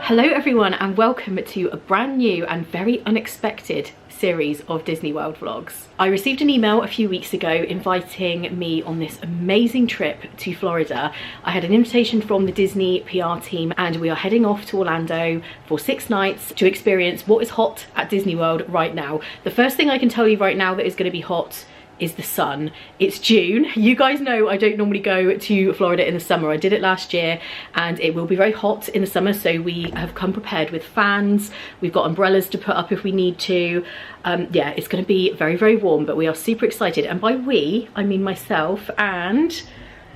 Hello everyone and welcome to a brand new and very unexpected series of Disney World vlogs. I received an email a few weeks ago inviting me on this amazing trip to Florida. I had an invitation from the Disney PR team and we are heading off to Orlando for 6 nights to experience what is hot at Disney World right now. The first thing I can tell you right now that is going to be hot is the sun. It's June. You guys know I don't normally go to Florida in the summer. I did it last year and it will be very hot in the summer, so we have come prepared with fans. We've got umbrellas to put up if we need to. Yeah, it's going to be very, very warm, but we are super excited. And by we, I mean myself and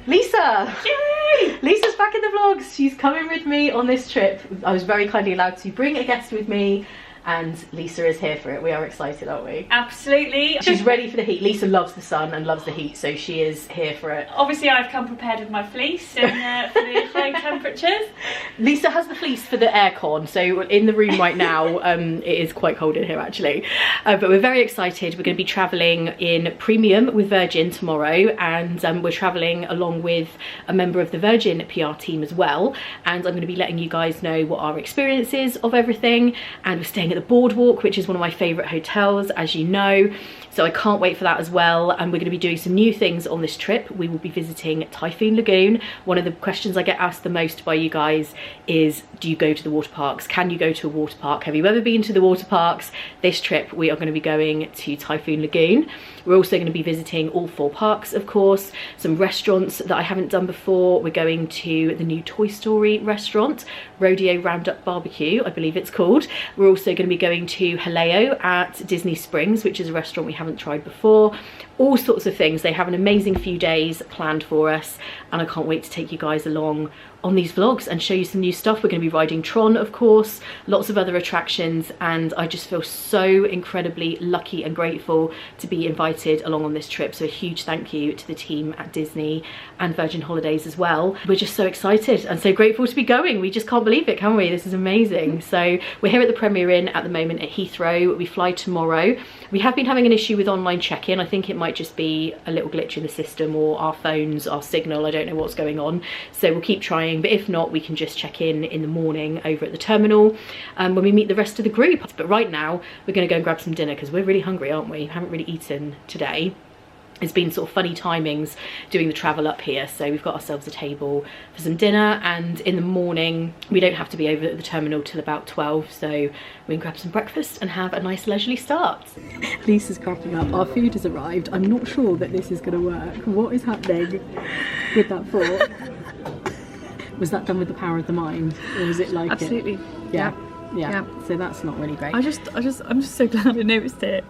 Lisa. Yay! Lisa's back in the vlogs. She's coming with me on this trip. I was very kindly allowed to bring a guest with me, and Lisa is here for it. We are excited, aren't we? Absolutely. She's ready for the heat. Lisa loves the sun and loves the heat, so she is here for it. Obviously I've come prepared with my fleece and for the high temperatures. Lisa has the fleece for the aircon, so in the room right now it is quite cold in here actually. But we're very excited. We're going to be travelling in Premium with Virgin tomorrow, and we're travelling along with a member of the Virgin PR team as well, and I'm going to be letting you guys know what our experience is of everything. And we're staying at the Boardwalk, which is one of my favourite hotels, as you know, so I can't wait for that as well. And we're going to be doing some new things on this trip. We will be visiting Typhoon Lagoon. One of the questions I get asked the most by you guys is, do you go to the water parks? Can you go to a water park? Have you ever been to the water parks? This trip we are going to be going to Typhoon Lagoon. We're also going to be visiting all 4 parks, of course, some restaurants that I haven't done before. We're going to the new Toy Story restaurant, Rodeo Roundup Barbecue, I believe it's called. We're also going to be going to Haleo at Disney Springs, which is a restaurant we haven't tried before. All sorts of things. They have an amazing few days planned for us, and I can't wait to take you guys along on these vlogs and show you some new stuff. We're going to be riding Tron, of course, lots of other attractions, and I just feel so incredibly lucky and grateful to be invited along on this trip. So a huge thank you to the team at Disney and Virgin Holidays as well. We're just so excited and so grateful to be going. We just can't believe it, can we? This is amazing. So we're here at the Premier Inn at the moment at Heathrow. We fly tomorrow. We have been having an issue with online check-in. I think it might just be a little glitch in the system, or our phones, our signal, I don't know what's going on. So we'll keep trying, but if not, we can just check in the morning over at the terminal when we meet the rest of the group. But right now we're going to go and grab some dinner because we're really hungry, aren't we? We haven't really eaten today. It's been sort of funny timings doing the travel up here, so we've got ourselves a table for some dinner, and in the morning we don't have to be over at the terminal till about 12, so we can grab some breakfast and have a nice leisurely start. Lisa's cracking up. Our food has arrived. I'm not sure that this is going to work. What is happening with that fork? Was that done with the power of the mind, or was it like Absolutely. Yeah. So that's not really great. I'm just so glad I noticed it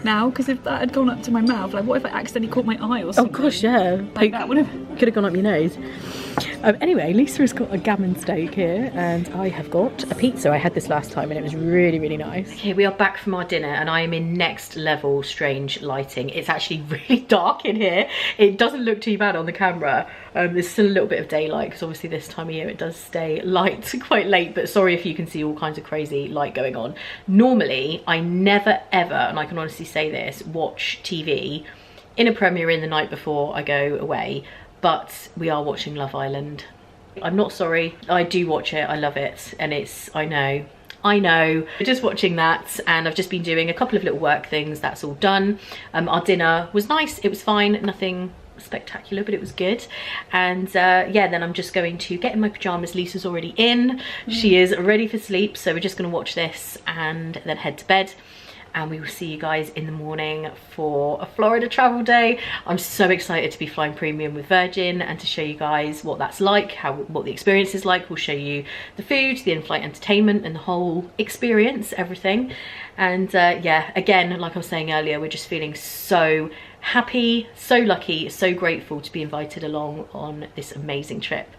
now, because if that had gone up to my mouth, like what if I accidentally caught my eye or something? Oh gosh, yeah. Like that would have could have gone up your nose. Anyway, Lisa has got a gammon steak here and I have got a pizza. I had this last time and it was really, really nice. Okay, we are back from our dinner and I am in next level strange lighting. It's actually really dark in here. It doesn't look too bad on the camera. There's still a little bit of daylight because obviously this time of year it does stay light quite late, but sorry if you can see all kinds of crazy light going on. Normally, I never ever, and I can honestly say this, watch TV in a Premier Inn the night before I go away. But we are watching Love Island. I'm not sorry, I do watch it, I love it, and I know. Just watching that, and I've just been doing a couple of little work things, that's all done. Our dinner was nice, it was fine, nothing spectacular, but it was good. And yeah, then I'm just going to get in my pajamas. Lisa's already in, she is ready for sleep, so we're just gonna watch this and then head to bed. And we will see you guys in the morning for a Florida travel day. I'm so excited to be flying premium with Virgin and to show you guys what that's like, what the experience is like. We'll show you the food, the in-flight entertainment and the whole experience, everything. And yeah, again, like I was saying earlier, we're just feeling so happy, so lucky, so grateful to be invited along on this amazing trip.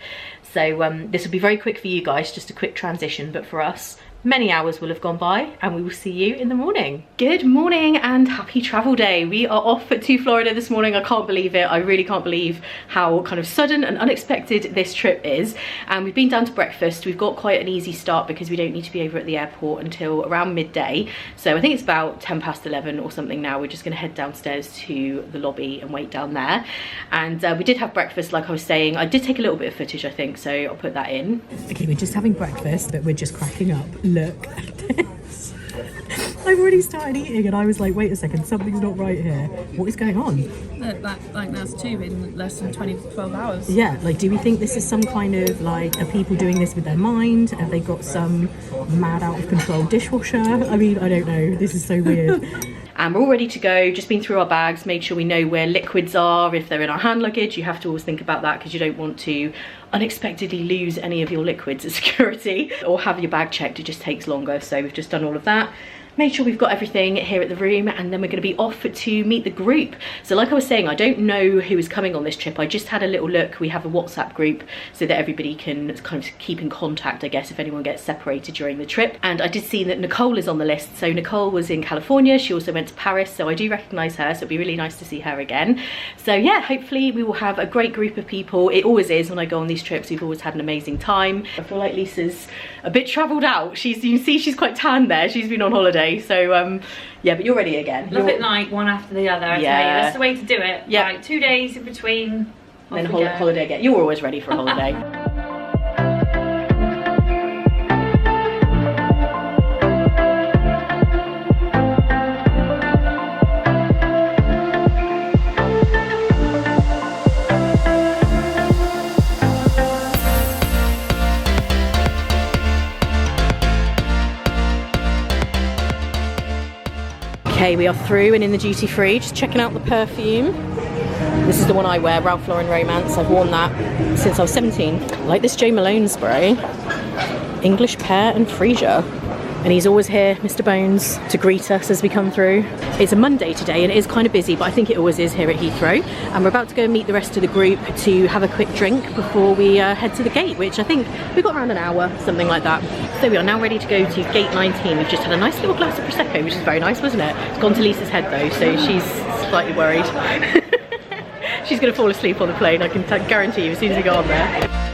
So this will be very quick for you guys, just a quick transition, but for us, many hours will have gone by and we will see you in the morning. Good morning and happy travel day. We are off to Florida this morning. I can't believe it. I really can't believe how kind of sudden and unexpected this trip is. And we've been down to breakfast. We've got quite an easy start because we don't need to be over at the airport until around midday. So I think it's about 11:10 or something now. We're just gonna head downstairs to the lobby and wait down there. And we did have breakfast, like I was saying. I did take a little bit of footage, I think, so I'll put that in. Okay, we're just having breakfast, but we're just cracking up. Look at this. I've already started eating and I was like, wait a second, something's not right here. What is going on? That's 2 in less than 12 hours. Yeah, like, do we think this is some kind of, like, are people doing this with their mind? Have they got some mad out of control dishwasher? I mean, I don't know. This is so weird. And we're all ready to go, just been through our bags, made sure we know where liquids are. If they're in our hand luggage, you have to always think about that because you don't want to unexpectedly lose any of your liquids at security or have your bag checked. It just takes longer. So we've just done all of that. Made sure we've got everything here at the room, and then we're going to be off to meet the group. So like I was saying, I don't know who is coming on this trip. I just had a little look. We have a WhatsApp group so that everybody can kind of keep in contact, I guess, if anyone gets separated during the trip. And I did see that Nicole is on the list. So Nicole was in California. She also went to Paris, so I do recognise her. So it'll be really nice to see her again. So yeah, hopefully we will have a great group of people. It always is when I go on these trips. We've always had an amazing time. I feel like Lisa's a bit travelled out. You can see she's quite tan there. She's been on holiday. So yeah, but you're ready again. Love it like one after the other. I tell you, that's the way to do it. Yeah, like 2 days in between. Then holiday again. You're always ready for a holiday. Okay, we are through and in the duty free, just checking out the perfume. This is the one I wear, Ralph Lauren Romance. I've worn that since I was 17. I like this Jo Malone spray, English Pear and Freesia. And he's always here, Mr. Bones, to greet us as we come through. It's a Monday today and it is kind of busy, but I think it always is here at Heathrow. And we're about to go and meet the rest of the group to have a quick drink before we head to the gate, which I think we've got around an hour, something like that. So we are now ready to go to gate 19. We've just had a nice little glass of Prosecco, which is very nice, wasn't it? It's gone to Lisa's head though, so she's slightly worried. She's gonna fall asleep on the plane, I can guarantee you, as soon as we go on there.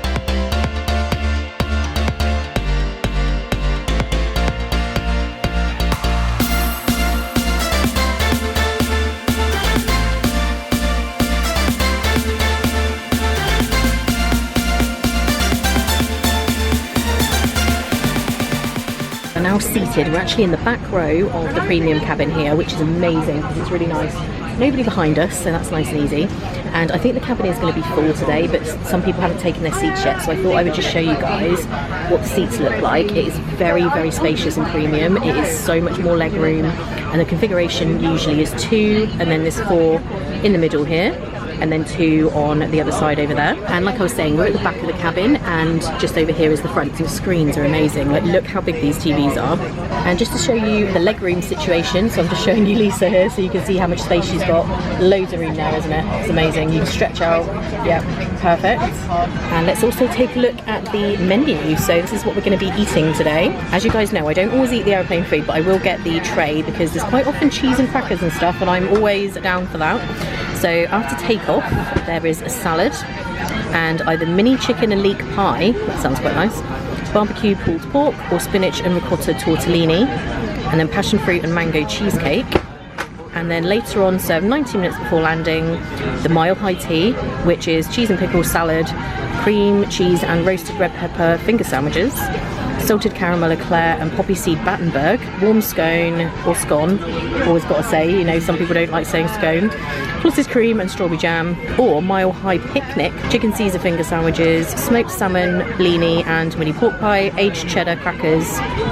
Now seated, we're actually in the back row of the premium cabin here, which is amazing because it's really nice. Nobody behind us, so that's nice and easy. And I think the cabin is going to be full today, but some people haven't taken their seats yet, so I thought I would just show you guys what the seats look like. It is very, very spacious and premium. It is so much more leg room, and the configuration usually is 2, and then there's 4 in the middle here, and then 2 on the other side over there. And like I was saying, we're at the back of the cabin, and just over here is the front. The screens are amazing. Like, look how big these TVs are. And just to show you the legroom situation, so I'm just showing you Lisa here so you can see how much space she's got. Loads of room there, isn't it? It's amazing. You can stretch out. Yeah, perfect. And let's also take a look at the menu. So this is what we're going to be eating today. As you guys know, I don't always eat the airplane food, but I will get the tray because there's quite often cheese and crackers and stuff, and I'm always down for that. So after takeoff, there is a salad and either mini chicken and leek pie, that sounds quite nice, barbecue pulled pork or spinach and ricotta tortellini, and then passion fruit and mango cheesecake. And then later on, served 90 minutes before landing, the mile high tea, which is cheese and pickle salad, cream, cheese and roasted red pepper finger sandwiches, salted caramel eclair and poppy seed Battenberg, warm scone or scone, always got to say, you know, some people don't like saying scone, Floss's cream and strawberry jam, or mile high picnic, chicken Caesar finger sandwiches, smoked salmon, blini and mini pork pie, aged cheddar crackers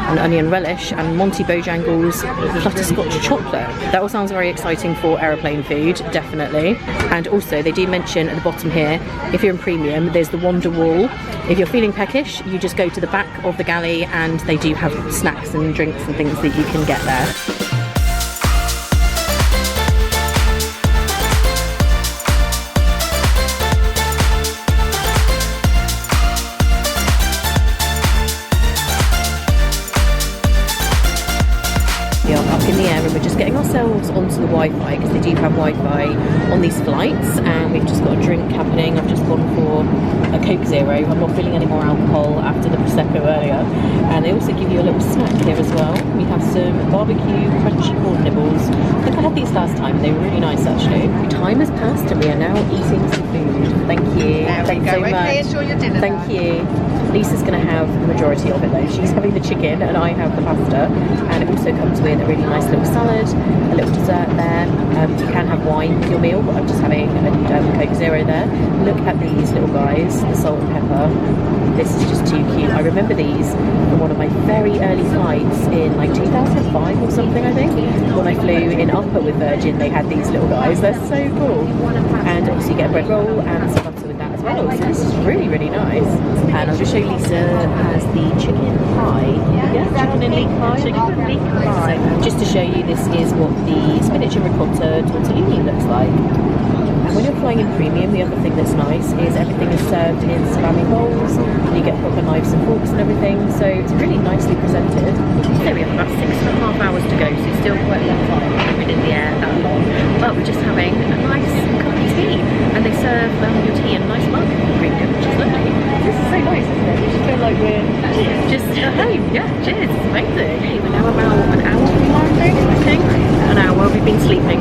and onion relish, and Monty Bojangles butterscotch chocolate. That all sounds very exciting for aeroplane food, definitely. And also they do mention at the bottom here, if you're in premium, there's the Wander Wall. If you're feeling peckish, you just go to the back of the galley and they do have snacks and drinks and things that you can get there. We are up in the air and we're just getting ourselves onto the Wi-Fi because they do have Wi-Fi on these flights, and we've just got a drink happening. I've just gone for a Coke Zero. I'm not feeling any more alcohol after the Prosecco earlier. And they also give you a little snack here as well. We have some barbecue crunchy corn nibbles. I think I had these last time. They were really nice actually. Time has passed and we are now eating some food. Thank you. Thanks so much. Okay, enjoy your dinner. Thank you. Lisa's going to have the majority of it though. She's having the chicken and I have the pasta. And it also comes with a really nice little salad, a little dessert there. You can have wine with your meal, but I'm just having a Coke Zero there. Look at these little guys, the salt and pepper. This is just too cute. I remember these from one of my very early flights in like 2005 or something, I think. When I flew in Upper with Virgin, they had these little guys. They're so cool. And obviously you get a bread roll and some butter with that as well. So this is really, really nice. And I'll just show you Lisa has the chicken pie. Yeah, chicken and leek pie. Chicken and leek pie. So just to show you, this is what the spinach and ricotta tortellini looks like. And when you're flying in premium, the other thing that's nice is everything is served in salami bowls. You get proper knives and forks and everything, so it's really nicely presented. So we have about 6.5 hours to go, so still quite a long time. We haven't been in the air that long, but we're just having a nice cup of tea, and they serve your tea in a nice mug in premium, which is lovely. This is so nice, isn't it? We just feel like we're just at home. Yeah, cheers, it's amazing. Okay, we're now about an hour from landing, I think. An hour. We've been sleeping,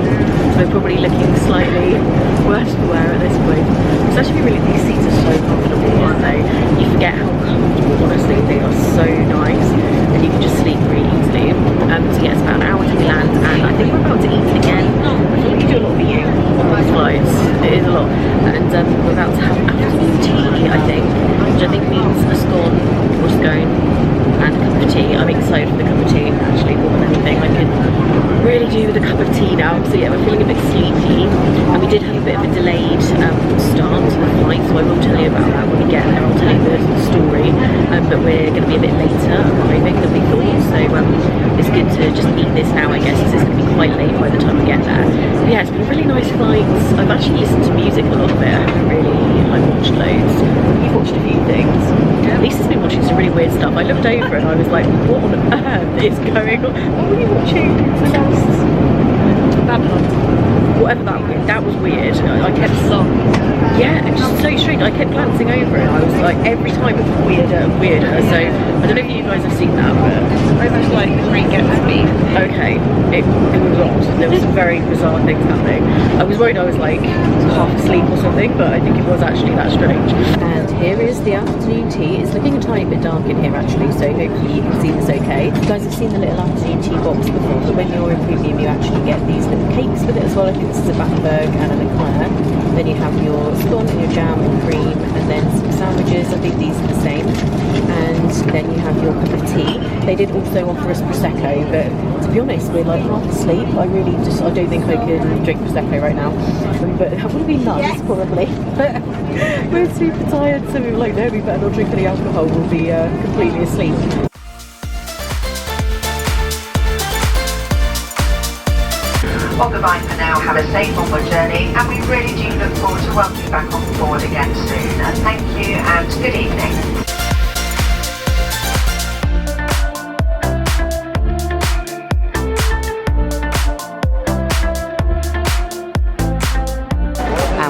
so we're probably looking slightly worse for wear at this point. It's actually really, these seats are so comfortable, aren't they? You forget how comfortable, honestly, they are so nice, and you can just sleep really easily. So yeah, it's about an hour till we land, and I think we're about to eat again. I feel like you do a lot of eating on these flights. It is a lot, and we're about to have afternoon tea, I think, which I think means a scone or scone and a cup of tea. I'm excited for the cup of tea, actually, more than anything. I could really do with a cup of tea now. So yeah, we're feeling a bit sleepy, and we did have a bit of a delayed start to the flight, so I will tell you about that when we get there. I'll tell you the story, but we're going to be a bit later arriving than we thought, so it's good to just eat this now, I guess, because it's going to be quite late by the time we get there. But yeah, it's been a really nice flight. I've actually listened to music a lot of it. I haven't really watched loads. You've watched a few things. Yeah. Lisa's been watching some really weird stuff. I looked over and I was like, what on earth is going on? What were you watching? The last whatever that was weird. I kept yeah, it's just so strange. I kept glancing over it. I was like, every time it was weirder and weirder. So I don't know if you guys have seen that, but I was like 3 Gatsby. Okay, it was odd. There were some very bizarre things happening. I was worried I was like half asleep or something, but I think it was actually that strange. And here is the afternoon tea. It's looking a tiny bit dark in here actually, so hopefully you can see this okay. You guys have seen the little afternoon tea box before, but when you're in premium you actually get these little cakes with it as well. I think this is a Battenberg and an eclair. Then you have your scone and your jam and cream, and then some sandwiches. I think these are the same. And then you have your cup of tea. They did also offer us Prosecco, but to be honest, we're like half asleep. I don't think I could drink Prosecco right now. But that would be nice, probably. But we're super tired, so we were like, no, we better not drink any alcohol. We'll be completely asleep. Well, goodbye for now. Have a safe onward journey, and we really do look forward to welcoming you back on board again soon. And thank you, and good evening.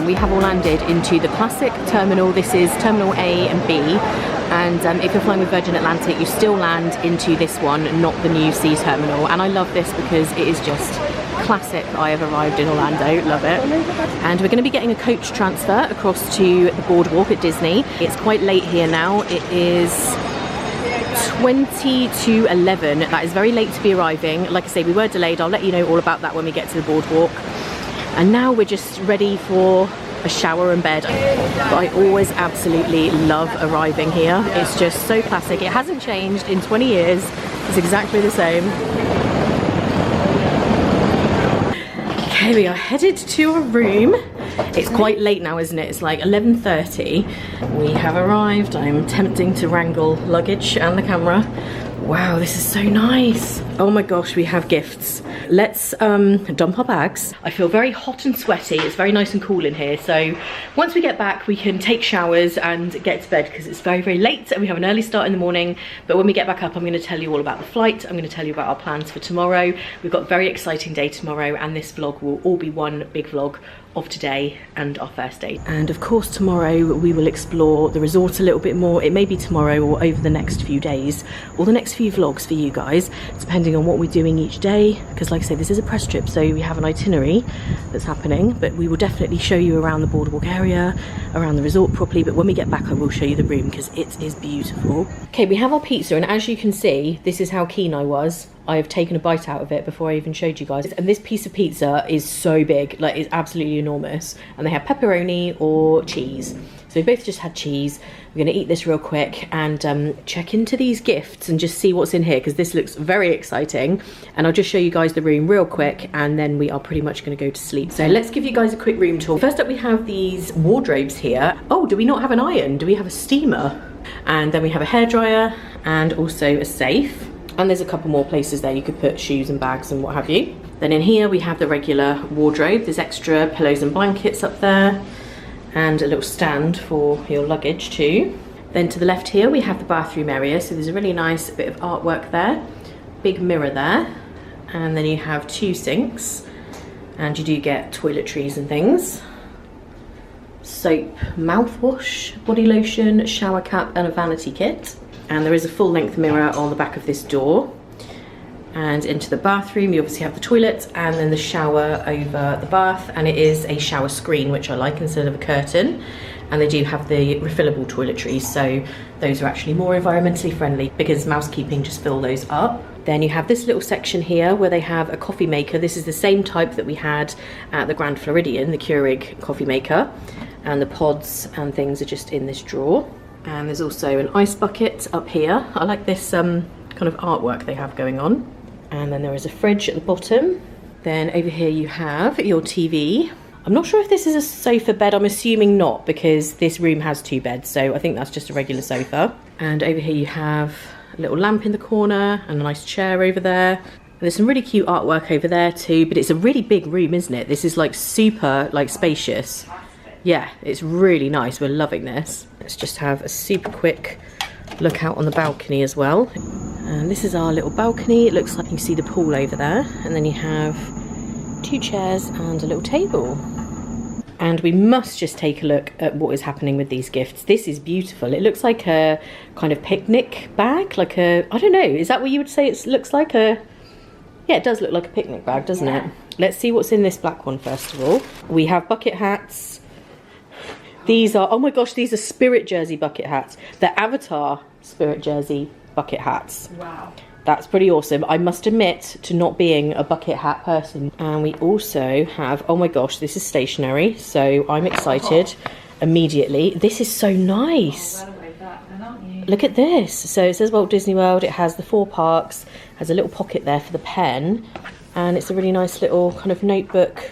We have all landed into the classic terminal. This is Terminal A and B, and if you're flying with Virgin Atlantic you still land into this one, not the new C terminal. And I love this because it is just classic. I have arrived in Orlando, love it. And we're going to be getting a coach transfer across to the boardwalk at Disney. It's quite late here now. It is 20 to 11. That is very late to be arriving. Like I say, we were delayed. I'll let you know all about that when we get to the boardwalk. And now we're just ready for a shower and bed. But I always absolutely love arriving here. It's just so classic. It hasn't changed in 20 years. It's exactly the same. Okay, we are headed to our room. It's quite late now, isn't it? It's like 11:30. We have arrived. I'm attempting to wrangle luggage and the camera. Wow, this is so nice. Oh my gosh, we have gifts. Let's dump our bags. I feel very hot and sweaty. It's very nice and cool in here. So once we get back, we can take showers and get to bed because it's very, very late and we have an early start in the morning. But when we get back up, I'm going to tell you all about the flight. I'm going to tell you about our plans for tomorrow. We've got a very exciting day tomorrow, and this vlog will all be one big vlog of today and our first day. And of course tomorrow we will explore the resort a little bit more. It may be tomorrow or over the next few days or the next few vlogs for you guys, depending on what we're doing each day, because like I say, this is a press trip, so we have an itinerary that's happening, but we will definitely show you around the boardwalk area, around the resort properly. But when we get back, I will show you the room because it is beautiful. Okay, we have our pizza, and as you can see, this is how keen I was. I have taken a bite out of it before I even showed you guys. And this piece of pizza is so big, like it's absolutely enormous. And they have pepperoni or cheese. So we both just had cheese. We're gonna eat this real quick and check into these gifts and just see what's in here, because this looks very exciting. And I'll just show you guys the room real quick, and then we are pretty much gonna go to sleep. So let's give you guys a quick room tour. First up, we have these wardrobes here. Oh, do we not have an iron? Do we have a steamer? And then we have a hairdryer and also a safe. And there's a couple more places there you could put shoes and bags and what have you. Then in here we have the regular wardrobe. There's extra pillows and blankets up there, and a little stand for your luggage too. Then to the left here we have the bathroom area. So there's a really nice bit of artwork there. Big mirror there. And then you have 2 sinks. And you do get toiletries and things. Soap, mouthwash, body lotion, shower cap and a vanity kit. And there is a full-length mirror on the back of this door. And into the bathroom, you obviously have the toilet and then the shower over the bath. And it is a shower screen, which I like, instead of a curtain. And they do have the refillable toiletries, so those are actually more environmentally friendly because mousekeeping just fill those up. Then you have this little section here where they have a coffee maker. This is the same type that we had at the Grand Floridian, the Keurig coffee maker. And the pods and things are just in this drawer. And there's also an ice bucket up here. I like this kind of artwork they have going on. And then there is a fridge at the bottom. Then over here you have your TV. I'm not sure if this is a sofa bed. I'm assuming not, because this room has 2 beds. So I think that's just a regular sofa. And over here you have a little lamp in the corner and a nice chair over there. And there's some really cute artwork over there too, but it's a really big room, isn't it? This is like super like spacious. Yeah, it's really nice. We're loving this. Let's just have a super quick look out on the balcony as well. And this is our little balcony. It looks like you can see the pool over there. And then you have 2 chairs and a little table. And we must just take a look at what is happening with these gifts. This is beautiful. It looks like a kind of picnic bag, like a, I don't know, is that what you would say it looks like? Yeah, it does look like a picnic bag, doesn't it? Let's see what's in this black one first of all. We have bucket hats. These are, oh my gosh, these are Spirit Jersey bucket hats. They're Avatar Spirit Jersey bucket hats. Wow. That's pretty awesome. I must admit to not being a bucket hat person. And we also have, oh my gosh, this is stationary. So I'm excited immediately. This is so nice. Oh, well away that then, aren't you? Look at this. So it says Walt Disney World. It has the 4 parks, has a little pocket there for the pen. And it's a really nice little kind of notebook,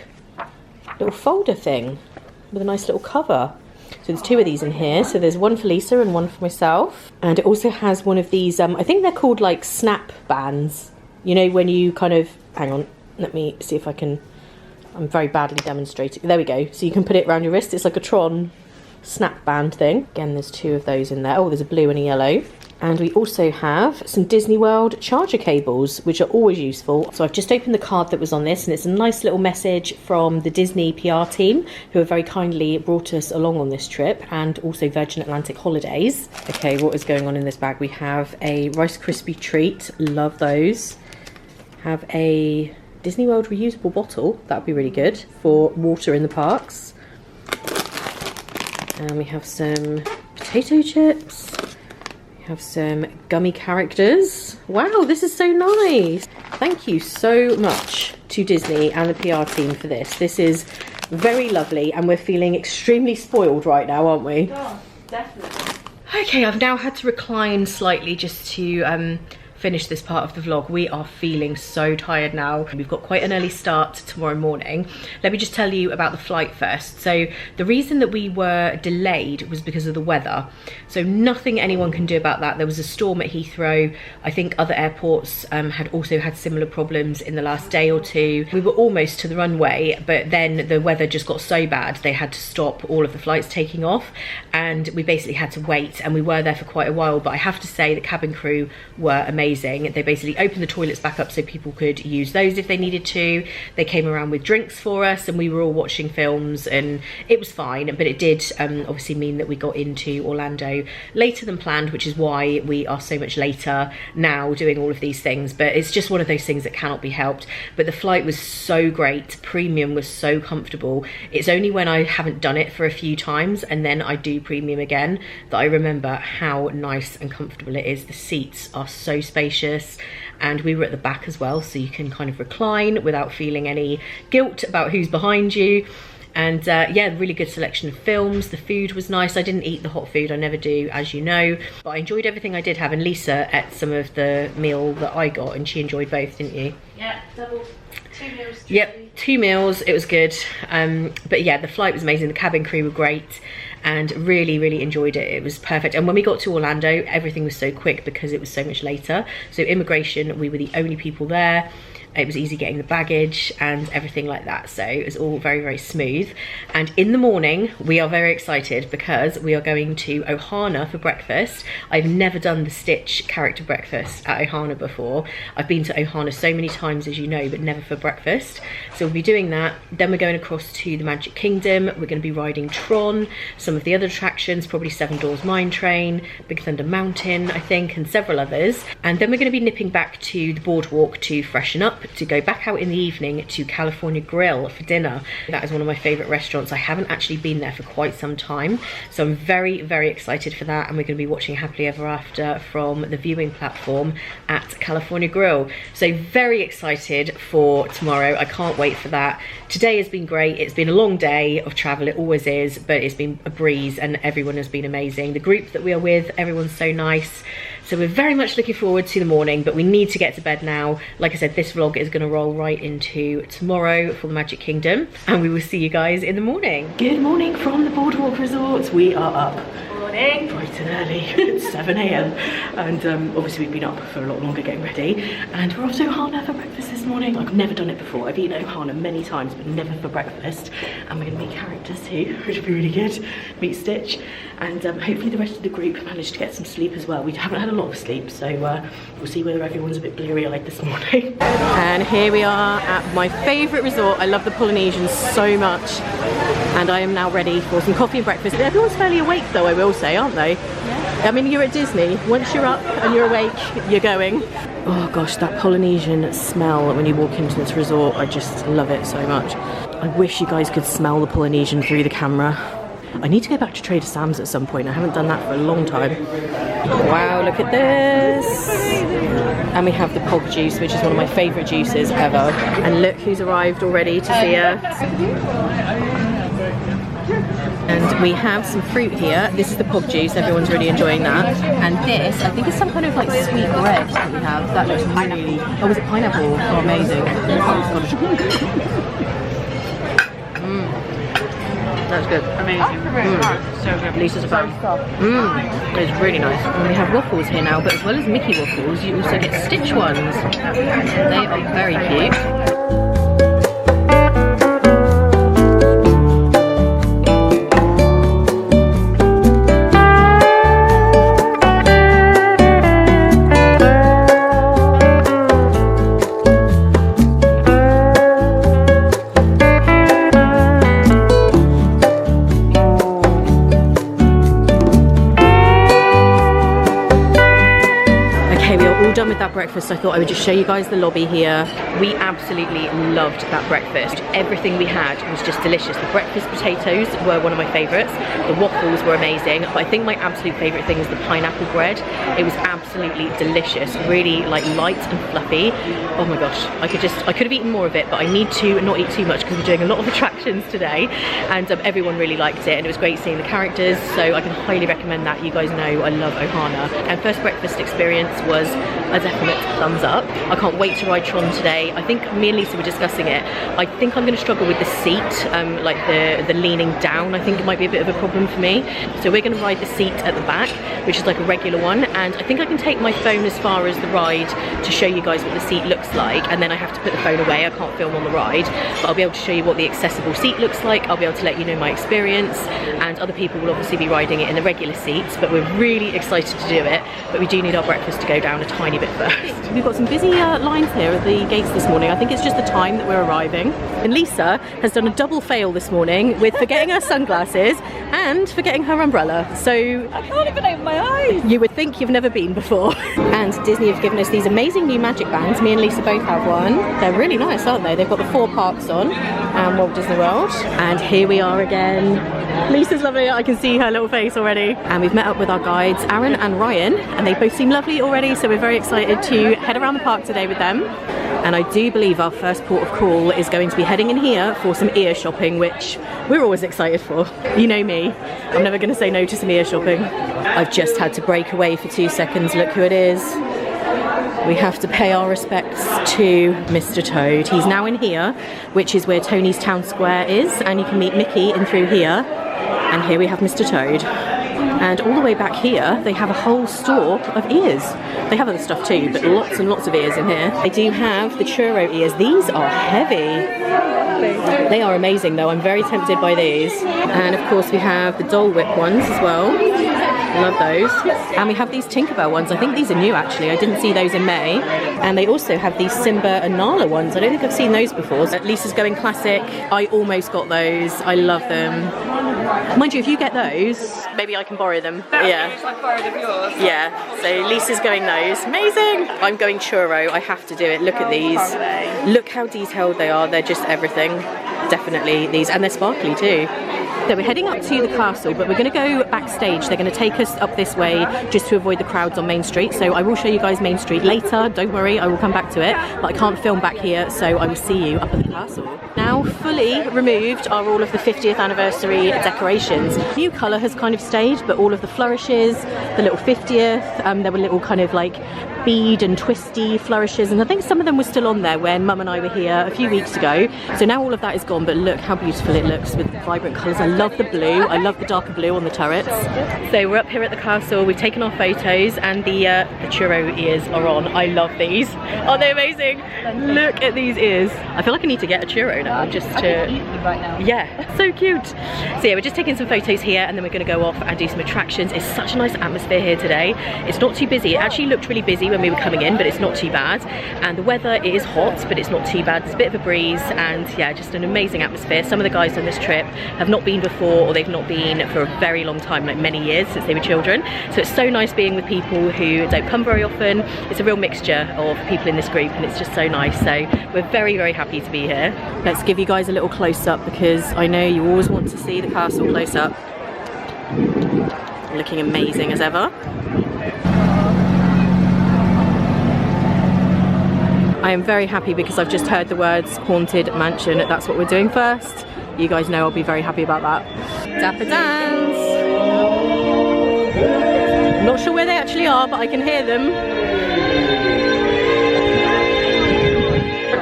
little folder thing with a nice little cover. So there's 2 of these in here. So there's one for Lisa and one for myself. And it also has one of these, I think they're called like snap bands. You know, when you kind of, hang on, let me see if I can, I'm very badly demonstrating. There we go. So you can put it around your wrist. It's like a Tron snap band thing. Again, there's 2 of those in there. Oh, there's a blue and a yellow. And we also have some Disney World charger cables, which are always useful. So I've just opened the card that was on this, and it's a nice little message from the Disney PR team, who have very kindly brought us along on this trip, and also Virgin Atlantic Holidays. Okay, what is going on in this bag? We have a Rice Krispie treat, love those. Have a Disney World reusable bottle, that would be really good for water in the parks. And we have some potato chips. Have some gummy characters. Wow, this is so nice. Thank you so much to Disney and the PR team for this. This is very lovely, and we're feeling extremely spoiled right now, aren't we? Oh, definitely. Okay, I've now had to recline slightly just to finish this part of the vlog. We are feeling so tired now. We've got quite an early start tomorrow morning. Let me just tell you about the flight first. So the reason that we were delayed was because of the weather. So nothing anyone can do about that. There was a storm at Heathrow. I think other airports had also had similar problems in the last day or two. We were almost to the runway, but then the weather just got so bad they had to stop all of the flights taking off, and we basically had to wait, and we were there for quite a while. But I have to say the cabin crew were amazing. They basically opened the toilets back up so people could use those if they needed to. They came around with drinks for us, and we were all watching films, and it was fine. But it did obviously mean that we got into Orlando later than planned, which is why we are so much later now doing all of these things. But it's just one of those things that cannot be helped. But the flight was so great. Premium was so comfortable. It's only when I haven't done it for a few times and then I do premium again that I remember how nice and comfortable it is. The seats are so spacious, and we were at the back as well, so you can kind of recline without feeling any guilt about who's behind you. And yeah, really good selection of films. The food was nice. I didn't eat the hot food, I never do, as you know, but I enjoyed everything I did have. And Lisa ate some of the meal that I got, and she enjoyed both, didn't you? Yeah, double, 2 meals. Yep, 2 meals, it was good. But yeah, the flight was amazing. The cabin crew were great, and really enjoyed it. It was perfect. And when we got to Orlando, everything was so quick because it was so much later. So immigration, we were the only people there. It was easy getting the baggage and everything like that. So it was all very smooth. And in the morning, we are very excited because we are going to Ohana for breakfast. I've never done the Stitch character breakfast at Ohana before. I've been to Ohana so many times, as you know, but never for breakfast. So we'll be doing that. Then we're going across to the Magic Kingdom. We're going to be riding Tron, some of the other attractions, probably Seven Dwarfs Mine Train, Big Thunder Mountain, I think, and several others. And then we're going to be nipping back to the boardwalk to freshen up, to go back out in the evening to California Grill for dinner. That is one of my favourite restaurants. I haven't actually been there for quite some time, so I'm very excited for that. And we're going to be watching Happily Ever After from the viewing platform at California Grill. So very excited for tomorrow. I can't wait for that. Today has been great. It's been a long day of travel, it always is, but it's been a breeze and everyone has been amazing. The group that we are with, everyone's so nice. So we're very much looking forward to the morning, but we need to get to bed now. Like I said, this vlog is going to roll right into tomorrow for the Magic Kingdom, and we will see you guys in the morning. Good morning from the Boardwalk Resorts. We are up bright and early. It's 7 AM, and obviously we've been up for a lot longer getting ready, and we're off to Ohana for breakfast this morning. I've never done it before. I've eaten Ohana many times, but never for breakfast. And we're going to meet characters too, which will be really good. Meet Stitch, and hopefully the rest of the group managed to get some sleep as well. We haven't had a lot of sleep, so we'll see whether everyone's a bit bleary-eyed this morning. And here we are at my favourite resort. I love the Polynesian so much, and I am now ready for some coffee and breakfast. Everyone's fairly awake though, I will say, aren't they? Yeah. I mean, you're at Disney. Once you're up and you're awake, you're going. Oh gosh, that Polynesian smell when you walk into this resort, I just love it so much. I wish you guys could smell the Polynesian through the camera. I need to go back to Trader Sam's at some point. I haven't done that for a long time. Wow, look at this. And we have the pog juice, which is one of my favourite juices ever. And look who's arrived already to see us. And we have some fruit here. This is the pog juice, everyone's really enjoying that. And this, I think, is some kind of like sweet bread that we have. That looks really... Oh, was it pineapple? Oh, amazing. That's good. Amazing. So good. Lisa's a fan. It's really nice. And we have waffles here now, but as well as Mickey waffles, you also get Stitch ones. They are very cute. Done with that breakfast, I thought I would just show you guys the lobby here. We absolutely loved that breakfast. Everything we had was just delicious. The breakfast potatoes were one of my favorites. The waffles were amazing, but I think my absolute favorite thing is the pineapple bread. It was absolutely delicious, really like light and fluffy. Oh my gosh, I could have eaten more of it, but I need to not eat too much because we're doing a lot of attractions today, and everyone really liked it, and it was great seeing the characters, so I can highly recommend that. You guys know I love Ohana. And first breakfast experience was a definite thumbs up. I can't wait to ride Tron today. I think me and Lisa were discussing it. I think I'm going to struggle with the seat, like the leaning down. I think it might be a bit of a problem for me. So we're going to ride the seat at the back, which is like a regular one, and I think I can take my phone as far as the ride to show you guys what the seat looks like, and then I have to put the phone away. I can't film on the ride, but I'll be able to show you what the accessible seat looks like. I'll be able to let you know my experience, and other people will obviously be riding it in the regular seats, but we're really excited to do it. But we do need our breakfast to go down a tiny bit first. We've got some busy lines here at the gates this morning. I think it's just the time that we're arriving. And Lisa has done a double fail this morning with forgetting her sunglasses and forgetting her umbrella. So I can't even open my eyes. you would think you've never been before. And Disney have given us these amazing new magic bands. Me and Lisa both have one. They're really nice, aren't they? They've got the 4 parks on and Walt Disney World. And here we are again. Lisa's loving it. I can see her little face already. And we've met up with our guides, Aaron and Ryan, and they both seem lovely already, so we're very excited to head around the park today with them. And I do believe our first port of call is going to be heading in here for some ear shopping, which we're always excited for. You know me, I'm never going to say no to some ear shopping. I've just had to break away for 2 seconds. Look who it is. We have to pay our respects to Mr. Toad. He's now in here, which is where Tony's Town Square is, and you can meet Mickey in through here. And here we have Mr. Toad. And all the way back here, they have a whole store of ears. They have other stuff too, but lots and lots of ears in here. They do have the churro ears. These are heavy. They are amazing though. I'm very tempted by these. And of course we have the Dole Whip ones as well. Love those. And we have these Tinkerbell ones. I think these are new actually. I didn't see those in May. And they also have these Simba and Nala ones. I don't think I've seen those before. So Lisa's going classic. I almost got those. I love them. Mind you, if you get those, maybe I can borrow them. Yeah. I borrowed of yours. Yeah. So Lisa's going those. Amazing. I'm going churro. I have to do it. Look at these. Look how detailed they are. They're just everything. Definitely these. And they're sparkly too. So we're heading up to the castle, but we're going to go backstage. They're going to take us up this way just to avoid the crowds on Main Street. So I will show you guys Main Street later. Don't worry, I will come back to it. But I can't film back here, so I will see you up at the castle. Now fully removed are all of the 50th anniversary decorations. New colour has kind of stayed, but all of the flourishes, the little 50th, there were little kind of like bead and twisty flourishes, and I think some of them were still on there when Mum and I were here a few weeks ago. So now all of that is gone, but look how beautiful it looks with vibrant colours. I love the blue. I love the darker blue on the turrets. So we're up here at the castle. We've taken our photos, and the churro ears are on. I love these. Aren't they amazing? Look at these ears. I feel like I need to get a churro now just to... I can eat them right now. Yeah, so cute. So yeah, we're just taking some photos here, and then we're going to go off and do some attractions. It's such a nice atmosphere here today. It's not too busy. It actually looked really busy when we were coming in, but it's not too bad. And the weather, it is hot, but it's not too bad. It's a bit of a breeze, and yeah, just an amazing atmosphere. Some of the guys on this trip have not been before, or they've not been for a very long time, like many years since they were children. So it's so nice being with people who don't come very often. It's a real mixture of people in this group, and it's just so nice. So we're very, very happy to be here. Let's give you guys a little close up, because I know you always want to see the castle close up. Looking amazing as ever. I am very happy because I've just heard the words Haunted Mansion. That's what we're doing first. You guys know I'll be very happy about that. Dapper Dans! I'm not sure where they actually are, but I can hear them.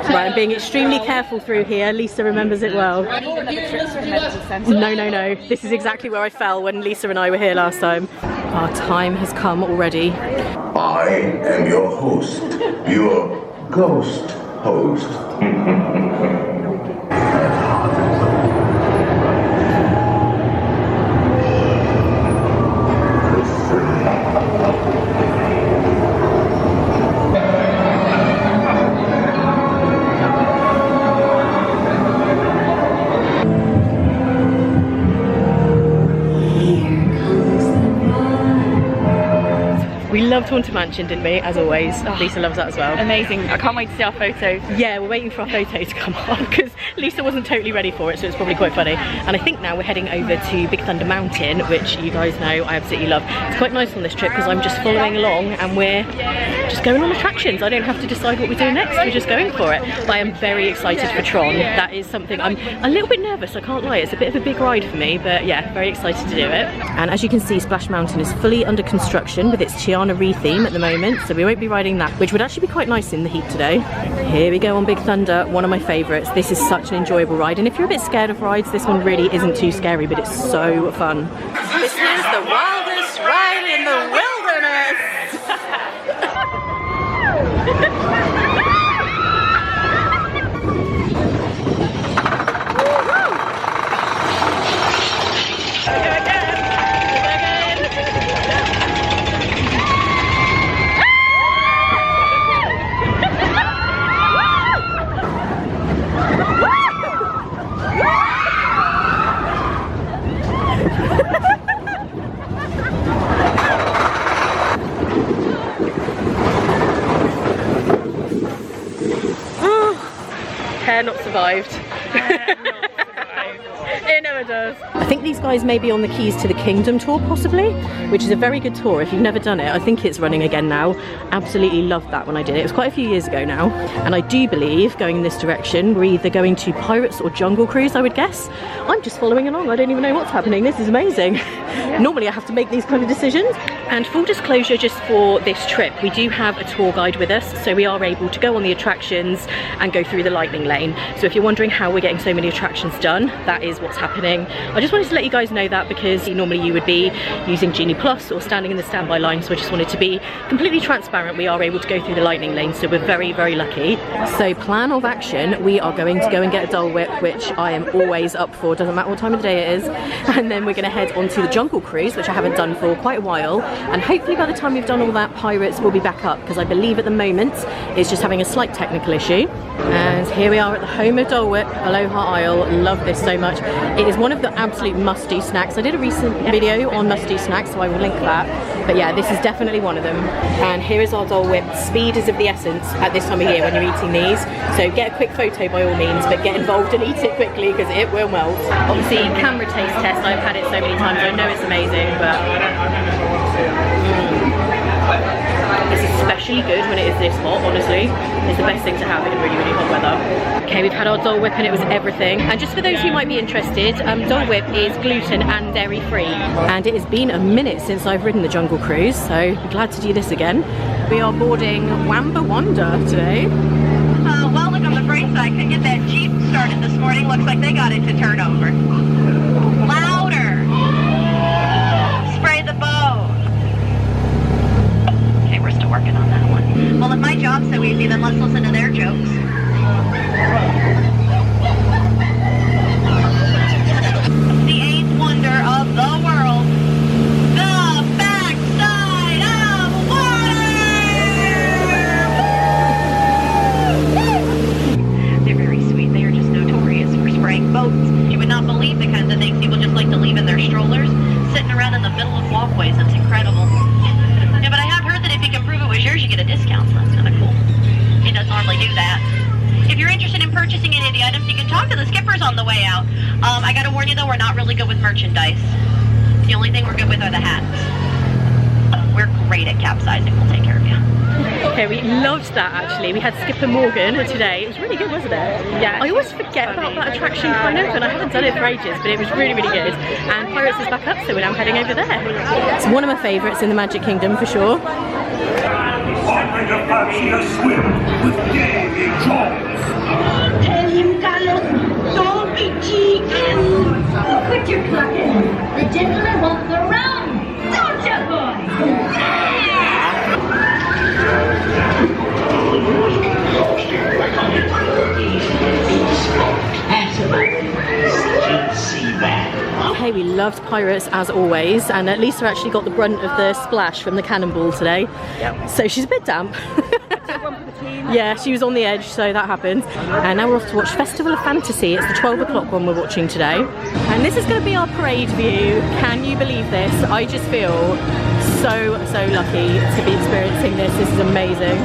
Right, I'm being extremely careful through here. Lisa remembers it well. No. This is exactly where I fell when Lisa and I were here last time. Our time has come already. I am your host. Your ghost host. We loved Haunted Mansion, didn't we? As always. Oh, Lisa loves that as well. Amazing. I can't wait to see our photos. Yeah, we're waiting for our photo to come on because Lisa wasn't totally ready for it, so it's probably quite funny. And I think now we're heading over to Big Thunder Mountain, which you guys know I absolutely love. It's quite nice on this trip because I'm just following along and we're just going on attractions. I don't have to decide what we're doing next, we're just going for it. But I am very excited for Tron. That is something, I'm a little bit nervous, I can't lie. It's a bit of a big ride for me, but yeah, very excited to do it. And as you can see, Splash Mountain is fully under construction with its Tiana retheme at the moment, so we won't be riding that, which would actually be quite nice in the heat today. Here we go on Big Thunder, one of my favourites. This is such an enjoyable ride, and if you're a bit scared of rides, this one really isn't too scary, but it's so fun. This is the wildest ride in the wilderness! Hair not survived. It never does. I think these guys may be on the Keys to the Kingdom tour possibly, which is a very good tour if you've never done it. I think it's running again now. Absolutely loved that when I did it. It was quite a few years ago now. And I do believe going in this direction we're either going to Pirates or Jungle Cruise, I would guess. I'm just following along. I don't even know what's happening. This is amazing. Normally I have to make these kind of decisions. And full disclosure, just for this trip, we do have a tour guide with us, so we are able to go on the attractions and go through the lightning lane. So if you're wondering how we're getting so many attractions done, that is what's happening. I just wanted to let you guys know that because normally you would be using Genie Plus or standing in the standby line, so I just wanted to be completely transparent. We are able to go through the lightning lane, so we're very, very lucky. So plan of action, we are going to go and get a Dole Whip, which I am always up for, doesn't matter what time of the day it is. And then we're going to head onto the Jungle Cruise, which I haven't done for quite a while. And hopefully by the time we've done all that, Pirates will be back up, because I believe at the moment it's just having a slight technical issue. And here we are at the home of Dole Whip, Aloha Isle. Love this so much. It is one of the absolute must-do snacks. I did a recent video on must-do snacks, so I will link that. But yeah, this is definitely one of them. And here is our Dole Whip. Speed is of the essence at this time of year when you're eating these. So get a quick photo by all means, but get involved and eat it quickly because it will melt. Obviously, camera taste test. I've had it so many times. I know it's amazing, but it's especially good when it is this hot, honestly. It's the best thing to have in really, really hot weather. Okay, we've had our Dole Whip and it was everything. And just for those who might be interested, Dole Whip is gluten and dairy free. And it has been a minute since I've ridden the Jungle Cruise, so I'm glad to do this again. We are boarding Wamba Wanda today. Well, look on the bright side, couldn't get that Jeep started this morning. Looks like they got it to turn over. Louder! Spray the bow. Okay, we're still working on that one. Well, if my job's so easy, then let's listen to their jokes. The eighth wonder of the world. The backside of water! They're very sweet. They are just notorious for spraying boats. You would not believe the kinds of things people just like to leave in their strollers, sitting around in the middle of walkways. It's incredible. Yeah, but I have heard that if you can prove it was yours, you get a discount, so that's kind of cool. He doesn't normally do that. If you're interested in purchasing any of the items, you can talk to the skippers on the way out. I gotta warn you though, we're not really good with merchandise. The only thing we're good with are the hats. We're great at capsizing. We'll take care of you. Okay, we loved that actually. We had Skipper Morgan today. It was really good, wasn't it? Yeah. I always forget about that attraction kind of, and I haven't done it for ages, but it was really, really good. And Pirates is back up, so we're now heading over there. It's one of my favourites in the Magic Kingdom for sure. Find a fabulous swim with Davy Jones. Tell him, Carlos, don't be cheeky. Quit your clucking. The gentleman wants the rum. Don't you, boy? Okay, we loved Pirates as always, and Lisa actually got the brunt of the splash from the cannonball today. Yep. So she's a bit damp. Yeah, she was on the edge, so that happened. And now we're off to watch Festival of Fantasy. It's the 12 o'clock one we're watching today. And this is going to be our parade view. Can you believe this? I just feel so lucky to be experiencing this. This is amazing.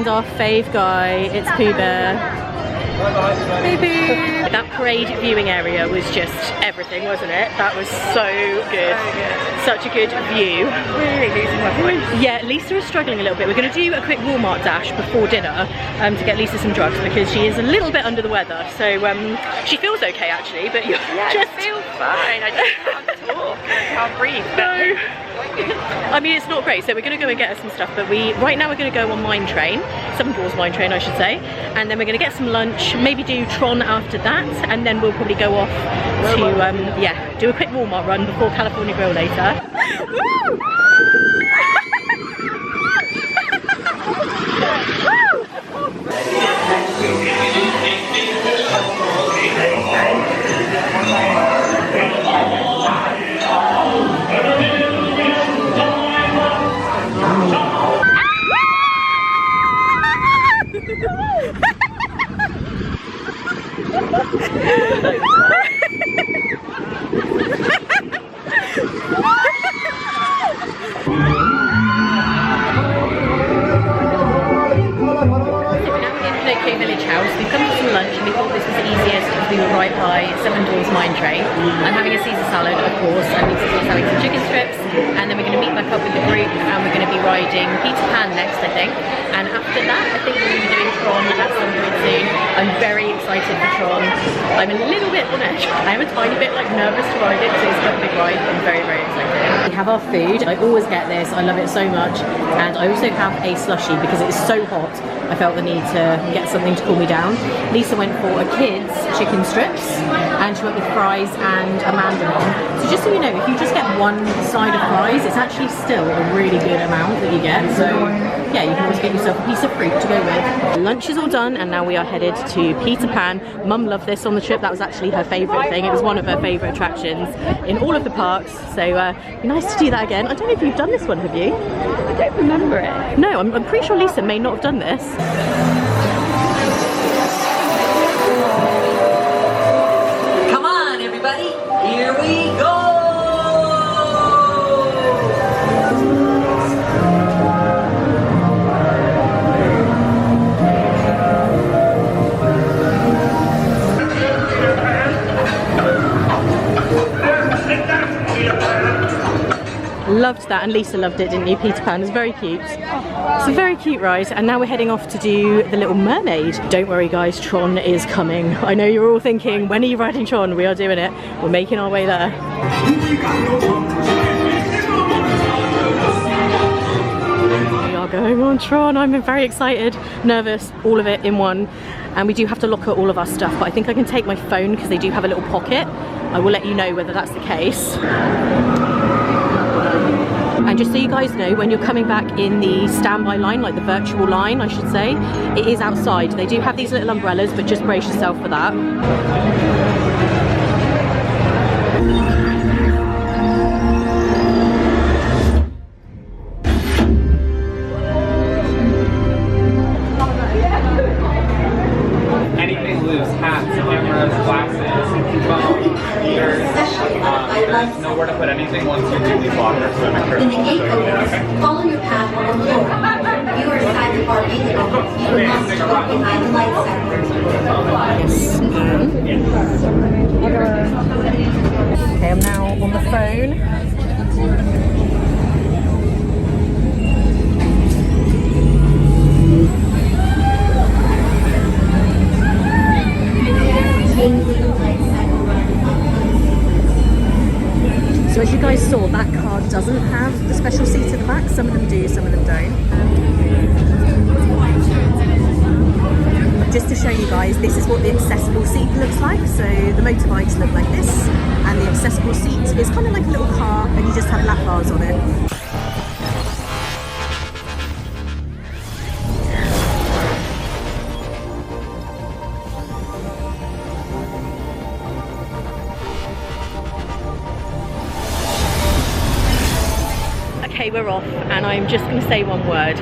And our fave guy, it's Pooh Bear. Hey Pooh! That parade viewing area was just everything, wasn't it? That was so good. Such a good view. Really losing my voice. Yeah, Lisa is struggling a little bit. We're going to do a quick Walmart dash before dinner to get Lisa some drugs because she is a little bit under the weather. So she feels okay actually, but you're just... I feel fine. I just can't talk. I can't breathe. No. I mean, it's not great, so we're going to go and get her some stuff, but right now we're going to go on Mine Train, Seven Dwarfs Mine Train I should say, and then we're going to get some lunch, maybe do Tron after that, and then we'll probably go off to, yeah, do a quick Walmart run before California Grill later. We've come to some lunch and we thought this was the easiest because we were right by Seven Dwarfs Mine Train. I'm having a Caesar salad, of course, and Lisa's having some chicken strips, and then we're going to meet back up with the group and we're going to be riding Peter Pan next, I think. And after that, I think we're going to be doing Tron at some point soon. I'm very excited for Tron. I'm a little bit on edge. I am a tiny bit nervous to ride it because it's quite a big ride. I'm very, very excited. We have our food. I always get this. I love it so much. And I also have a slushie because it is so hot. I felt the need to get something to cool me down. Lisa went for a kid's chicken strips and she went with fries and a mandarin. So just so you know, if you just get one side of fries, it's actually still a really good amount that you get. So yeah, you can always get yourself a piece of fruit to go with. Lunch is all done and now we are headed to Peter Pan. Mum loved this on the trip. That was actually her favourite thing. It was one of her favourite attractions in all of the parks. So nice to do that again. I don't know if you've done this one, have you? I don't remember it. No, I'm pretty sure Lisa may not have done this. Come on, everybody, here we go! Loved that, and Lisa loved it, didn't you? Peter Pan was very cute. It's a very cute ride, and now we're heading off to do The Little Mermaid. Don't worry guys, Tron is coming. I know you're all thinking, when are you riding Tron? We are doing it. We're making our way there. We are going on Tron. I'm very excited, nervous, all of it in one. And we do have to lock all of our stuff, but I think I can take my phone because they do have a little pocket. I will let you know whether that's the case. And just so you guys know, when you're coming back in the standby line, like the virtual line I should say, it is outside. They do have these little umbrellas, but just brace yourself for that. Anything loose, hats, cameras, glasses, phones, ears, there's nowhere to put anything once you do these lockers, so make sure When the gate opens, follow your path on the floor. You are inside the park gate entrance. You must go behind the light Okay, I'm now on the phone. So as you guys saw, that car doesn't have the special seat at the back. Some of them do, some of them don't. Just to show you guys, this is what the accessible seat looks like. So the motorbikes look like this, and the accessible seat is kind of like a little car, and you just have lap bars on it. Okay, we're off, and I'm just going to say one word.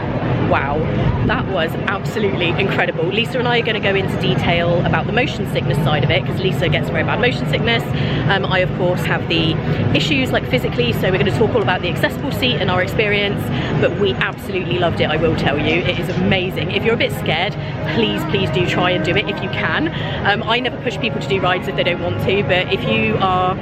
Wow, that was absolutely incredible. Lisa and I are going to go into detail about the motion sickness side of it, because Lisa gets very bad motion sickness. I, of course, have the issues like physically, so we're going to talk all about the accessible seat and our experience, but we absolutely loved it, I will tell you. It is amazing. If you're a bit scared, please do try and do it if you can. I never push people to do rides if they don't want to, but if you are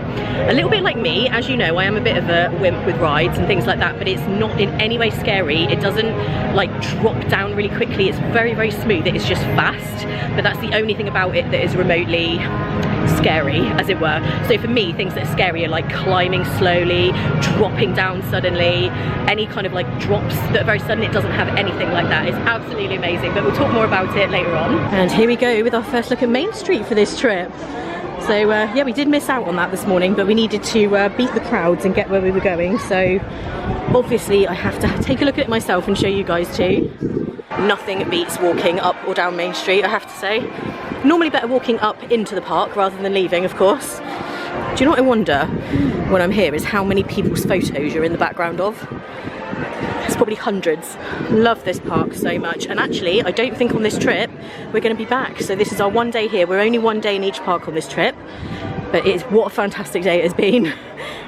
a little bit like me, as you know, I am a bit of a wimp with rides and things like that, but it's not in any way scary. It doesn't like drop down really quickly. It's very smooth. It is just fast, but that's the only thing about it that is remotely scary, as it were. So for me, things that are scary are like climbing slowly, dropping down suddenly, any kind of like drops that are very sudden. It doesn't have anything like that. It's absolutely amazing, but we'll talk more about it later on. And here we go with our first look at Main Street for this trip. So yeah, we did miss out on that this morning, but we needed to beat the crowds and get where we were going. So obviously I have to take a look at it myself and show you guys too. Nothing beats walking up or down Main Street, I have to say. Normally better walking up into the park rather than leaving, of course. Do you know what I wonder when I'm here is how many people's photos you're in the background of. It's probably hundreds. Love this park so much, and actually I don't think on this trip we're going to be back. So this is our one day here. We're only one day in each park on this trip, but it's what a fantastic day it has been.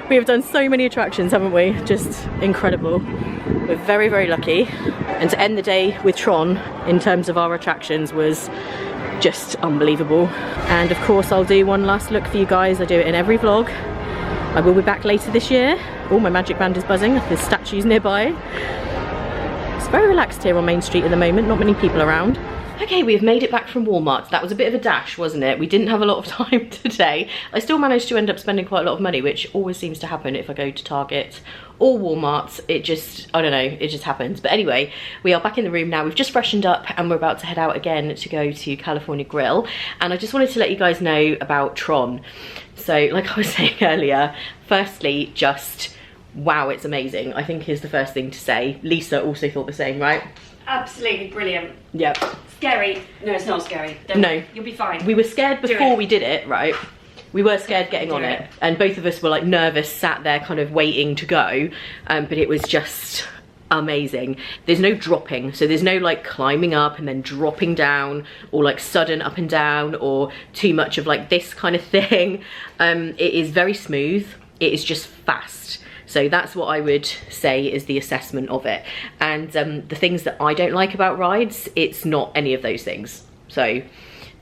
We have done so many attractions, haven't we? Just incredible. We're very lucky, and to end the day with Tron in terms of our attractions was just unbelievable. And of course I'll do one last look for you guys. I do it in every vlog. I will be back later this year. Oh, my magic band is buzzing. There's statues nearby. It's very relaxed here on Main Street at the moment, not many people around. Okay, we have made it back from Walmart. That was a bit of a dash, wasn't it? We didn't have a lot of time today. I still managed to end up spending quite a lot of money, which always seems to happen if I go to Target or Walmart. It just, I don't know, it just happens. But anyway, we are back in the room now. We've just freshened up and we're about to head out again to go to California Grill. And I just wanted to let you guys know about Tron. So like I was saying earlier, firstly, just wow, it's amazing, I think is the first thing to say. Lisa also thought the same, right? Absolutely brilliant. Yep. Scary. No, it's not scary. No. You'll be fine. We were scared before we did it, right? We were scared getting on it. And both of us were like nervous, sat there kind of waiting to go. But it was just amazing. There's no dropping. So there's no like climbing up and then dropping down, or like sudden up and down, or too much of like this kind of thing. It is very smooth. It is just fast. So that's what I would say is the assessment of it. And the things that I don't like about rides, it's not any of those things. So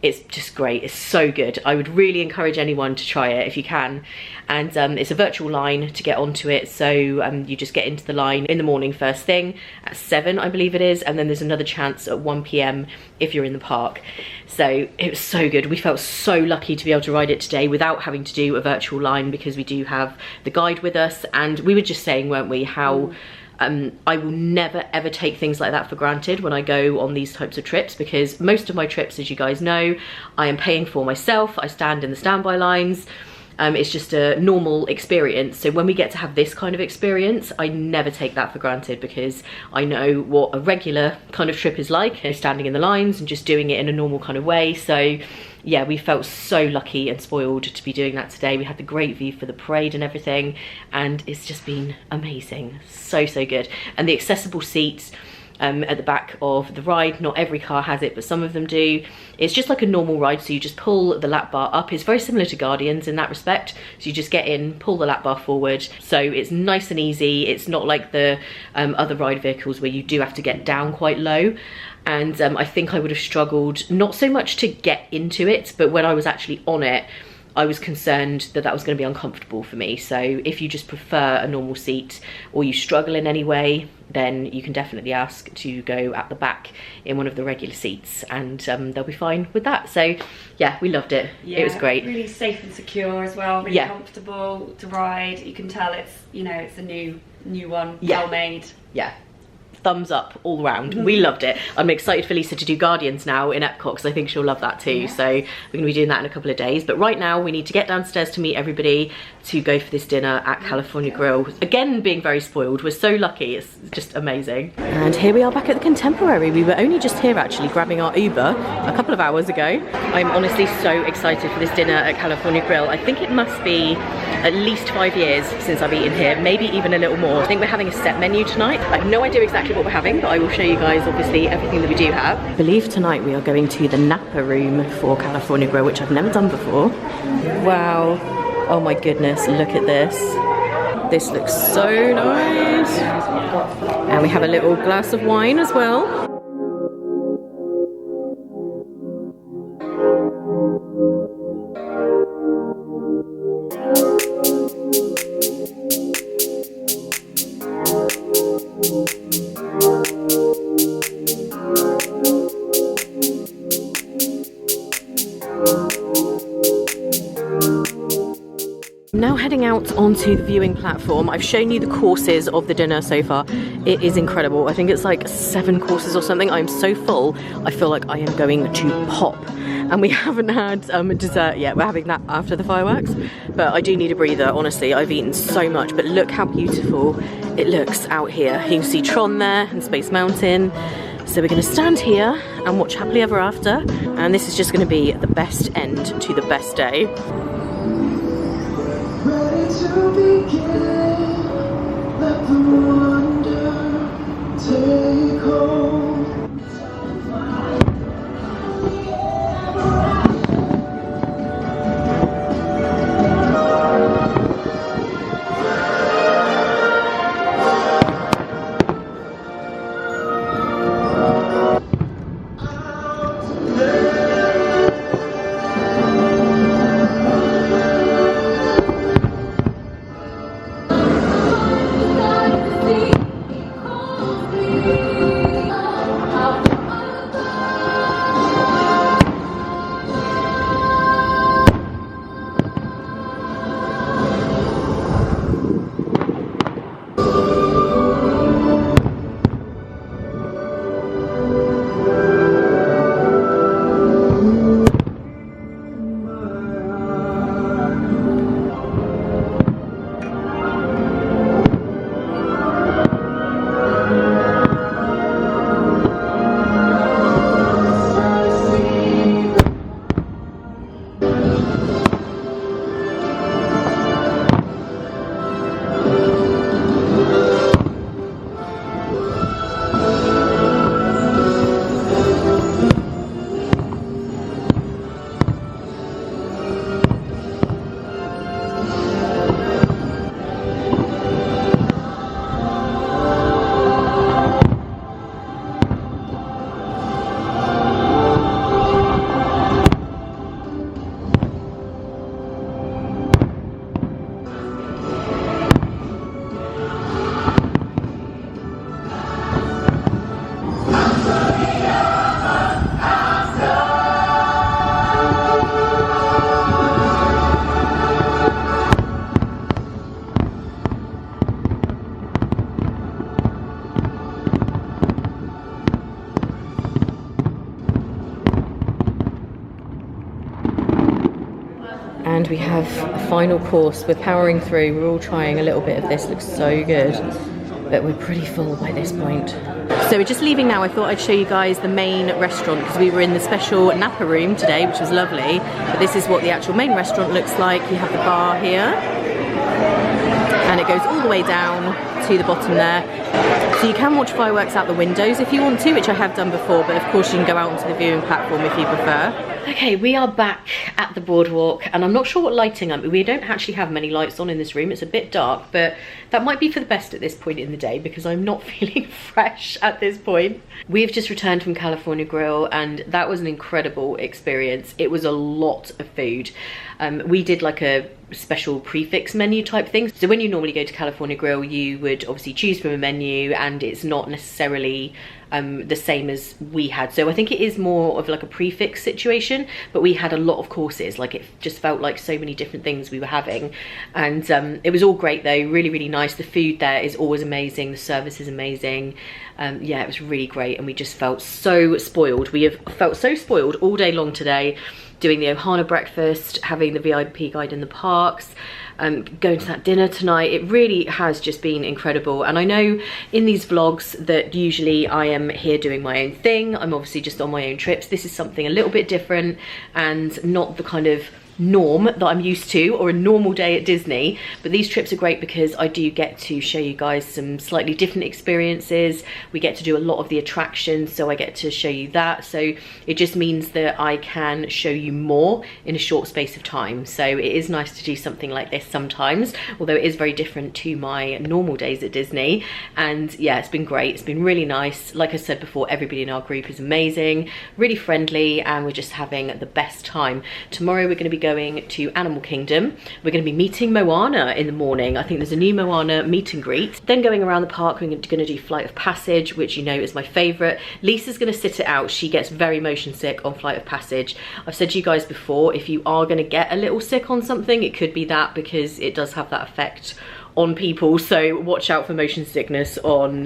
it's just great. It's so good. I would really encourage anyone to try it if you can. And it's a virtual line to get onto it. So you just get into the line in the morning first thing at 7, I believe it is. And then there's another chance at 1 PM if you're in the park. So it was so good. We felt so lucky to be able to ride it today without having to do a virtual line, because we do have the guide with us. And we were just saying, weren't we, how I will never ever take things like that for granted when I go on these types of trips, because most of my trips, as you guys know, I am paying for myself. I stand in the standby lines. It's just a normal experience. So when we get to have this kind of experience, I never take that for granted, because I know what a regular kind of trip is like, standing in the lines and just doing it in a normal kind of way. So yeah, we felt so lucky and spoiled to be doing that today. We had the great view for the parade and everything, and it's just been amazing. So good. And the accessible seats at the back of the ride, not every car has it, but some of them do. It's just like a normal ride, so you just pull the lap bar up. It's very similar to Guardians in that respect. So you just get in, pull the lap bar forward. So it's nice and easy. It's not like the other ride vehicles where you do have to get down quite low. And I think I would have struggled, not so much to get into it, but when I was actually on it, I was concerned that that was going to be uncomfortable for me. So if you just prefer a normal seat, or you struggle in any way, then you can definitely ask to go at the back in one of the regular seats, and they'll be fine with that. So yeah, we loved it. Yeah, it was great. Really safe and secure as well. Really comfortable to ride. You can tell it's, you know, it's a new one, well made. Yeah. Thumbs up all around. We loved it. I'm excited for Lisa to do Guardians now in Epcot, because I think she'll love that too. So we're going to be doing that in a couple of days. But right now we need to get downstairs to meet everybody to go for this dinner at California Grill. Again, being very spoiled. We're so lucky. It's just amazing. And here we are back at the Contemporary. We were only just here actually grabbing our Uber a couple of hours ago. I'm honestly so excited for this dinner at California Grill. I think it must be at least 5 years since I've eaten here, maybe even a little more. I think we're having a set menu tonight. I have no idea exactly what we're having, but I will show you guys obviously everything that we do have. I believe tonight we are going to the Napa room for California Grill, which I've never done before. Wow, oh my goodness, look at this. This looks so nice. And we have a little glass of wine as well. Now heading out onto the viewing platform. I've shown you the courses of the dinner so far. It is incredible. I think it's like 7 courses or something. I'm so full, I feel like I am going to pop. And we haven't had dessert yet. We're having that after the fireworks. But I do need a breather, honestly. I've eaten so much, but look how beautiful it looks out here. You can see Tron there and Space Mountain. So we're gonna stand here and watch Happily Ever After. And this is just gonna be the best end to the best day. To begin, let the wonder take hold. And we have a final course. We're powering through. We're all trying a little bit of this. Looks so good. But we're pretty full by this point. So we're just leaving now. I thought I'd show you guys the main restaurant because we were in the special Napa room today, which was lovely. But this is what the actual main restaurant looks like. You have the bar here. And it goes all the way down to the bottom there. So you can watch fireworks out the windows if you want to, which I have done before, but of course you can go out onto the viewing platform if you prefer. Okay, we are back at the boardwalk, and I'm not sure what lighting we don't actually have many lights on in this room. It's a bit dark, but that might be for the best at this point in the day because I'm not feeling fresh at this point. We've just returned from California Grill, and that was an incredible experience. It was a lot of food. We did like a special prefix menu type thing. So when you normally go to California Grill, you would obviously choose from a menu, and it's not necessarily the same as we had. So I think it is more of like a prefix situation, but we had a lot of courses. Like it just felt like so many different things we were having, and it was all great though. Really, really nice. The food there is always amazing. The service is amazing. Yeah, it was really great, and we just felt so spoiled. We have felt so spoiled all day long today, doing the Ohana breakfast, having the VIP guide in the parks, going to that dinner tonight. It really has just been incredible. And I know in these vlogs that usually I am here doing my own thing. I'm obviously just on my own trips. This is something a little bit different and not the kind of norm that I'm used to, or a normal day at Disney, but these trips are great because I do get to show you guys some slightly different experiences. We get to do a lot of the attractions, so I get to show you that, so it just means that I can show you more in a short space of time. So it is nice to do something like this sometimes, although it is very different to my normal days at Disney. And yeah, it's been great, it's been really nice. Like I said before, everybody in our group is amazing, really friendly, and we're just having the best time. Tomorrow we're going to be going to Animal Kingdom. We're going to be meeting Moana in the morning. I think there's a new Moana meet and greet. Then going around the park, we're going to do Flight of Passage, which you know is my favourite. Lisa's going to sit it out. She gets very motion sick on Flight of Passage. I've said to you guys before, if you are going to get a little sick on something, it could be that, because it does have that effect on people, so watch out for motion sickness on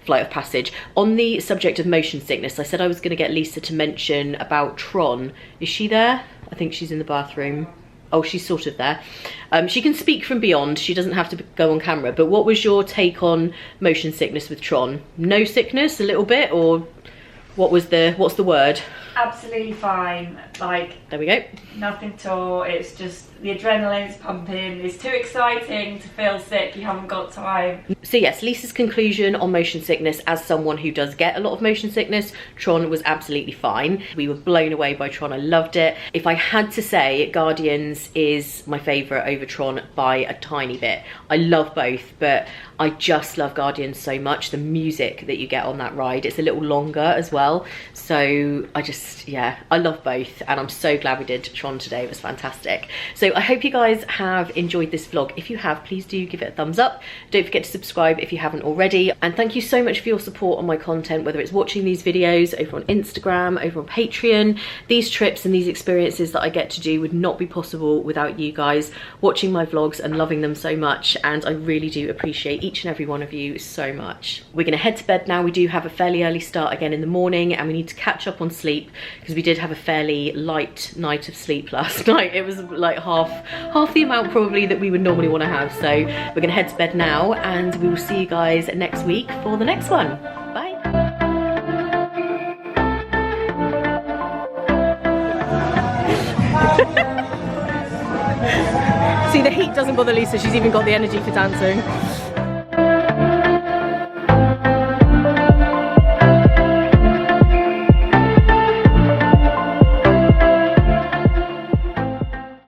Flight of Passage. On the subject of motion sickness, I said I was going to get Lisa to mention about Tron. Is she there? I think she's in the bathroom. Oh, she's sort of there. She can speak from beyond. She doesn't have to go on camera. But what was your take on motion sickness with Tron? No sickness, a little bit, or what's the word? Absolutely fine. Like, there we go. Nothing at all. It's just the adrenaline's pumping. It's too exciting to feel sick. You haven't got time. So yes, Lisa's conclusion on motion sickness, as someone who does get a lot of motion sickness, Tron was absolutely fine. We were blown away by Tron. I loved it. If I had to say, Guardians is my favourite over Tron by a tiny bit. I love both, but I just love Guardians so much. The music that you get on that ride, it's a little longer as well. So yeah, I love both, and I'm so glad we did Tron today. It was fantastic. So I hope you guys have enjoyed this vlog. If you have, please do give it a thumbs up. Don't forget to subscribe if you haven't already. And thank you so much for your support on my content, whether it's watching these videos over on Instagram, over on Patreon. These trips and these experiences that I get to do would not be possible without you guys watching my vlogs and loving them so much. And I really do appreciate each and every one of you so much. We're gonna head to bed now. We do have a fairly early start again in the morning, and we need to catch up on sleep because we did have a fairly light night of sleep last night. It was like half the amount probably that we would normally want to have. So we're gonna head to bed now, and we will see you guys next week for the next one. Bye. See, the heat doesn't bother Lisa. She's even got the energy for dancing.